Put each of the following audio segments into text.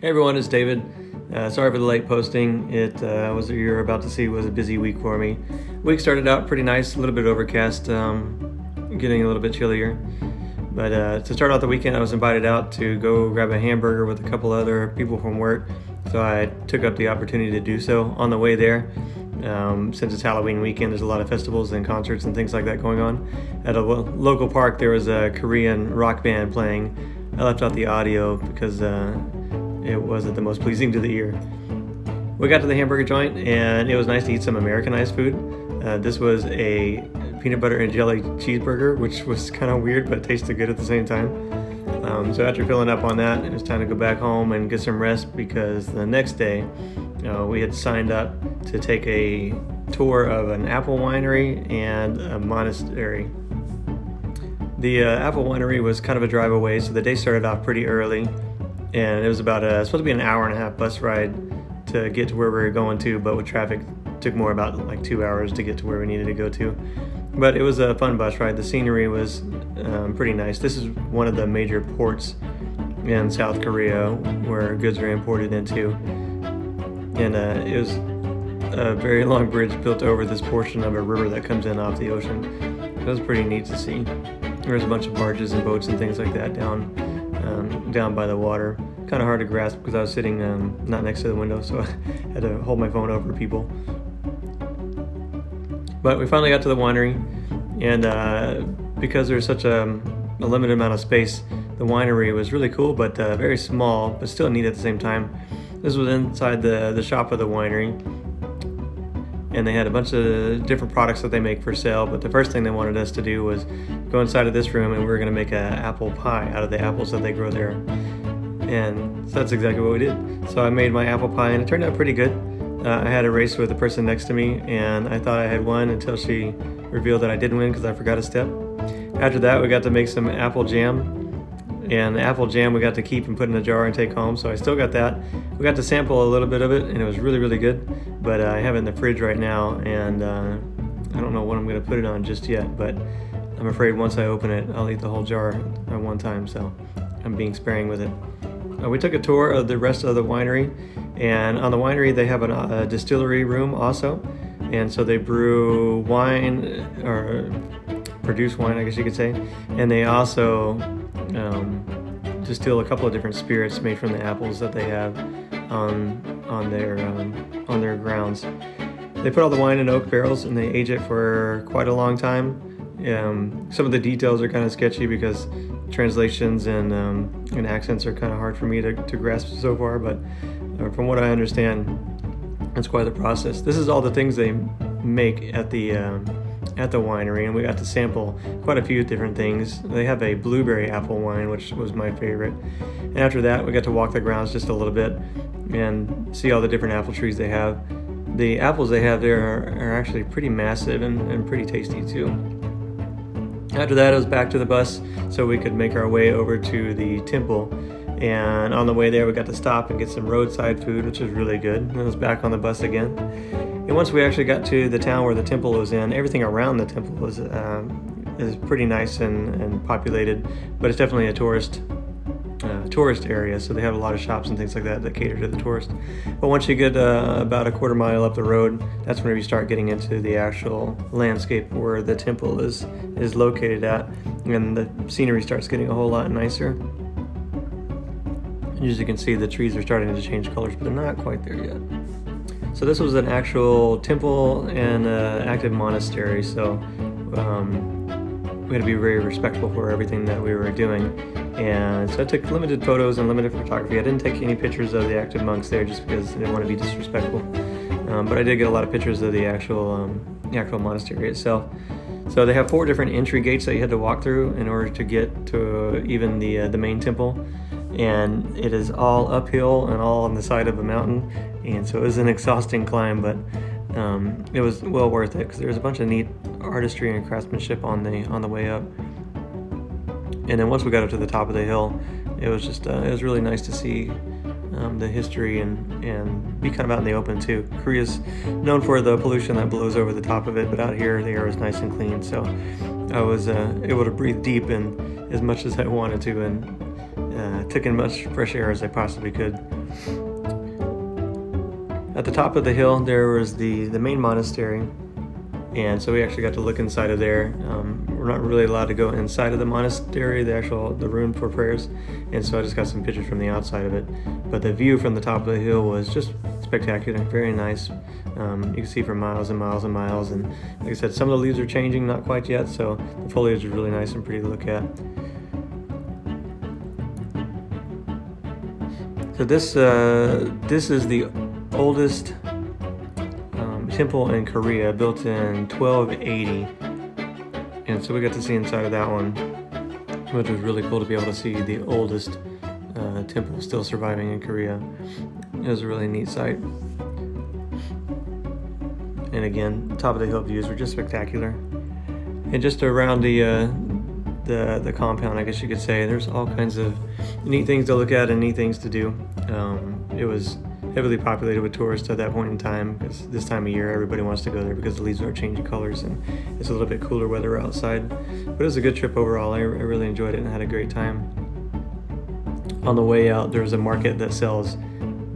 Hey everyone, it's David. Sorry for the late posting. You're about to see was a busy week for me. Week started out pretty nice, a little bit overcast, getting a little bit chillier. But to start out the weekend, I was invited out to go grab a hamburger with a couple other people from work. So I took up the opportunity to do so. On the way there, since it's Halloween weekend, there's a lot of festivals and concerts and things like that going on. At a local park, there was a Korean rock band playing. I left out the audio because it wasn't the most pleasing to the ear. We got to the hamburger joint and it was nice to eat some Americanized food. This was a peanut butter and jelly cheeseburger, which was kind of weird but tasted good at the same time. So after filling up on that, it was time to go back home and get some rest because the next day we had signed up to take a tour of an apple winery and a monastery. The apple winery was kind of a drive away, so the day started off pretty early. And it was supposed to be an hour and a half bus ride to get to where we were going to, but with traffic, it took more about like 2 hours to get to where we needed to go to. But it was a fun bus ride. The scenery was pretty nice. This is one of the major ports in South Korea where goods are imported into. And it was a very long bridge built over this portion of a river that comes in off the ocean. It was pretty neat to see. There was a bunch of barges and boats and things like that down by the water. Kind of hard to grasp because I was sitting not next to the window, so I had to hold my phone over people. But we finally got to the winery, and because there's such a limited amount of space, the winery was really cool, but very small, but still neat at the same time. This was inside the shop of the winery, and they had a bunch of different products that they make for sale, but the first thing they wanted us to do was go inside of this room and we were going to make an apple pie out of the apples that they grow there. And so that's exactly what we did. So I made my apple pie and it turned out pretty good. I had a race with the person next to me and I thought I had won until she revealed that I didn't win because I forgot a step. After that, we got to make some apple jam. And the apple jam we got to keep and put in a jar and take home, so I still got that. We got to sample a little bit of it, and it was really, really good. But I have it in the fridge right now, and I don't know what I'm going to put it on just yet, but I'm afraid once I open it, I'll eat the whole jar at one time, so I'm being sparing with it. We took a tour of the rest of the winery, and on the winery they have a distillery room also, and so they brew wine, or produce wine, I guess you could say, and they also distill a couple of different spirits made from the apples that they have on their grounds. They put all the wine in oak barrels and they age it for quite a long time. Some of the details are kind of sketchy because translations and accents are kind of hard for me to grasp so far, but from what I understand, it's quite the process. This is all the things they make at the winery, and we got to sample quite a few different things. They have a blueberry apple wine, which was my favorite. And after that, we got to walk the grounds just a little bit and see all the different apple trees they have. The apples they have there are actually pretty massive and pretty tasty too. After that, it was back to the bus so we could make our way over to the temple. And on the way there, we got to stop and get some roadside food, which was really good. And it was back on the bus again. And once we actually got to the town where the temple was in, everything around the temple is pretty nice and populated, but it's definitely a tourist area, so they have a lot of shops and things like that cater to the tourist. But once you get about a quarter mile up the road, that's whenever you start getting into the actual landscape where the temple is located at, and the scenery starts getting a whole lot nicer. As you can see, the trees are starting to change colors, but they're not quite there yet. So this was an actual temple and active monastery, so we had to be very respectful for everything that we were doing. And so I took limited photos and limited photography. I didn't take any pictures of the active monks there just because I didn't want to be disrespectful. But I did get a lot of pictures of the actual monastery itself. So they have 4 different entry gates that you had to walk through in order to get to even the main temple. And it is all uphill and all on the side of a mountain, and so it was an exhausting climb, but it was well worth it because there was a bunch of neat artistry and craftsmanship on the way up. And then once we got up to the top of the hill, it was just it was really nice to see the history and be kind of out in the open too. Korea's known for the pollution that blows over the top of it, but out here the air was nice and clean, so I was able to breathe deep and as much as I wanted to, and took in much fresh air as I possibly could. At the top of the hill, there was the main monastery, and so we actually got to look inside of there. We're not really allowed to go inside of the monastery, the room for prayers, and so I just got some pictures from the outside of it. But the view from the top of the hill was just spectacular, very nice. You can see for miles and miles and miles, and like I said, some of the leaves are changing, not quite yet, so the foliage is really nice and pretty to look at. So this is the oldest temple in Korea, built in 1280, and so we got to see inside of that one, which was really cool to be able to see the oldest temple still surviving in Korea. It was a really neat sight. And again, the top of the hill views were just spectacular. And just around the compound, I guess you could say, there's all kinds of neat things to look at and neat things to do. It was heavily populated with tourists at that point in time, because this time of year everybody wants to go there because the leaves are changing colors and it's a little bit cooler weather outside. But it was a good trip overall. I really enjoyed it and had a great time. On the way out, there was a market that sells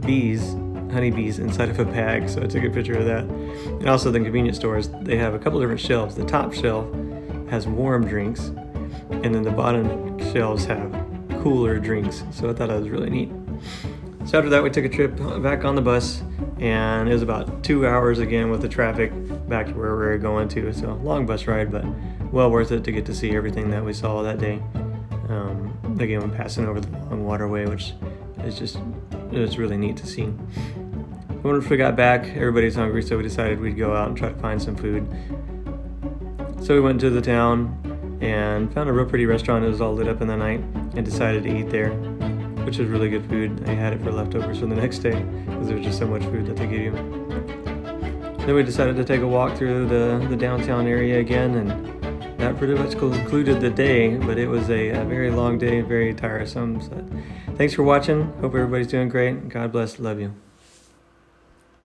honeybees inside of a bag, so I took a picture of that. And also the convenience stores, they have a couple different shelves. The top shelf has warm drinks, and then the bottom shelves have cooler drinks, so I thought that was really neat. So after that, we took a trip back on the bus, and it was about 2 hours again with the traffic back to where we were going to. So long bus ride, but well worth it to get to see everything that we saw that day. Again, we're passing over the long waterway, which is it's really neat to see. Once we got back, everybody's hungry, so we decided we'd go out and try to find some food. So we went to the town and found a real pretty restaurant. It was all lit up in the night, and decided to eat there, which is really good food. I had it for leftovers from the next day because there was just so much food that they give you. Then we decided to take a walk through the downtown area again, and that pretty much concluded the day, but it was a very long day, very tiresome. So thanks for watching. Hope everybody's doing great. God bless. Love you.